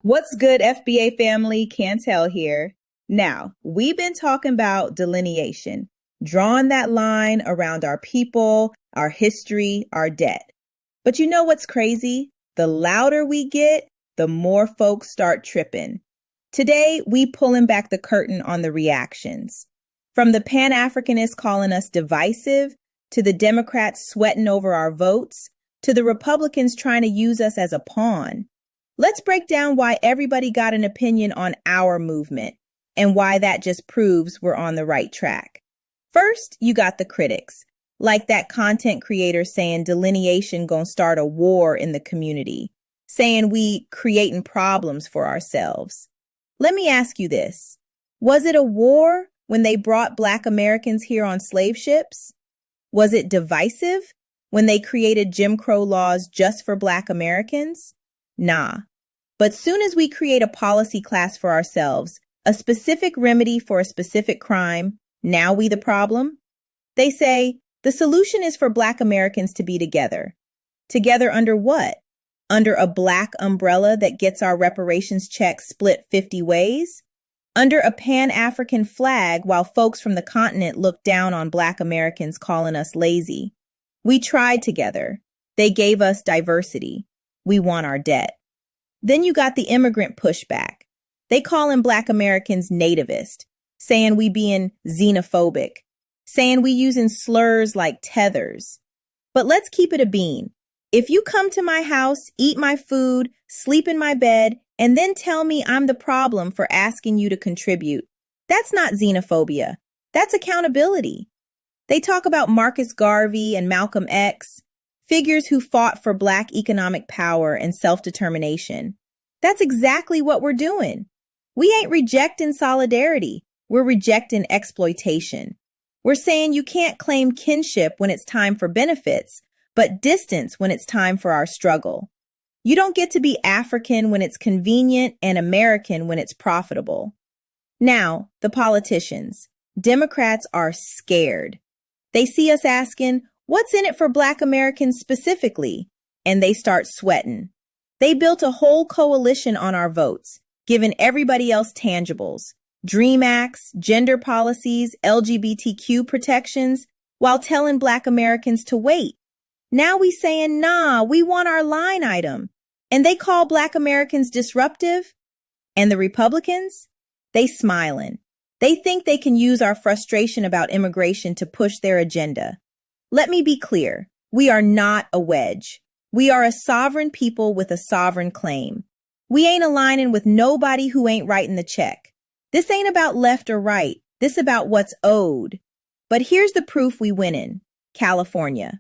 What's good, FBA family? Cantel here. Now, we've been talking about delineation, drawing that line around our people, our history, our debt. But you know what's crazy? The louder we get, the more folks start tripping. Today, we pulling back the curtain on the reactions. From the Pan-Africanists calling us divisive, to the Democrats sweating over our votes, to the Republicans trying to use us as a pawn. Let's break down why everybody got an opinion on our movement and why that just proves we're on the right track. First, you got the critics, like that content creator saying delineation gonna start a war in the community, saying we creating problems for ourselves. Let me ask you this. Was it a war when they brought Black Americans here on slave ships? Was it divisive when they created Jim Crow laws just for Black Americans? Nah. But soon as we create a policy class for ourselves, a specific remedy for a specific crime, now we the problem? They say the solution is for Black Americans to be together. Together under what? Under a Black umbrella that gets our reparations check split 50 ways? Under a Pan-African flag while folks from the continent look down on Black Americans calling us lazy? We tried together. They gave us diversity. We want our debt. Then you got the immigrant pushback. They calling Black Americans nativist, saying we being xenophobic, saying we using slurs like tethers. But let's keep it a bean. If you come to my house, eat my food, sleep in my bed, and then tell me I'm the problem for asking you to contribute, that's not xenophobia. That's accountability. They talk about Marcus Garvey and Malcolm X, figures who fought for Black economic power and self-determination. That's exactly what we're doing. We ain't rejecting solidarity. We're rejecting exploitation. We're saying you can't claim kinship when it's time for benefits, but distance when it's time for our struggle. You don't get to be African when it's convenient and American when it's profitable. Now, the politicians. Democrats are scared. They see us asking, what's in it for Black Americans specifically? And they start sweating. They built a whole coalition on our votes, giving everybody else tangibles, DREAM Acts, gender policies, LGBTQ protections, while telling Black Americans to wait. Now we saying, nah, we want our line item. And they call Black Americans disruptive. And the Republicans? They smiling. They think they can use our frustration about immigration to push their agenda. Let me be clear. We are not a wedge. We are a sovereign people with a sovereign claim. We ain't aligning with nobody who ain't writing the check. This ain't about left or right. This about what's owed. But here's the proof we winning. California.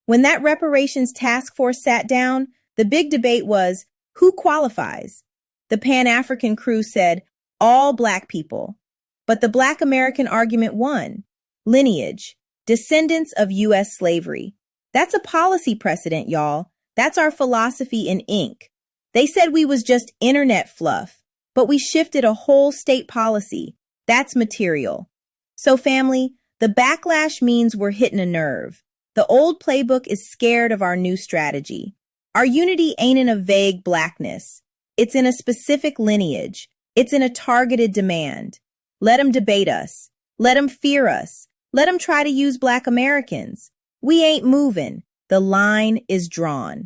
When that reparations task force sat down, the big debate was, who qualifies? The Pan-African crew said, all Black people. But the Black American argument won. Lineage. Descendants of U.S. slavery. That's a policy precedent, y'all. That's our philosophy in ink. They said we was just internet fluff, but we shifted a whole state policy. That's material. So family, the backlash means we're hitting a nerve. The old playbook is scared of our new strategy. Our unity ain't in a vague Blackness. It's in a specific lineage. It's in a targeted demand. Let them debate us. Let them fear us. Let them try to use Black Americans. We ain't moving. The line is drawn.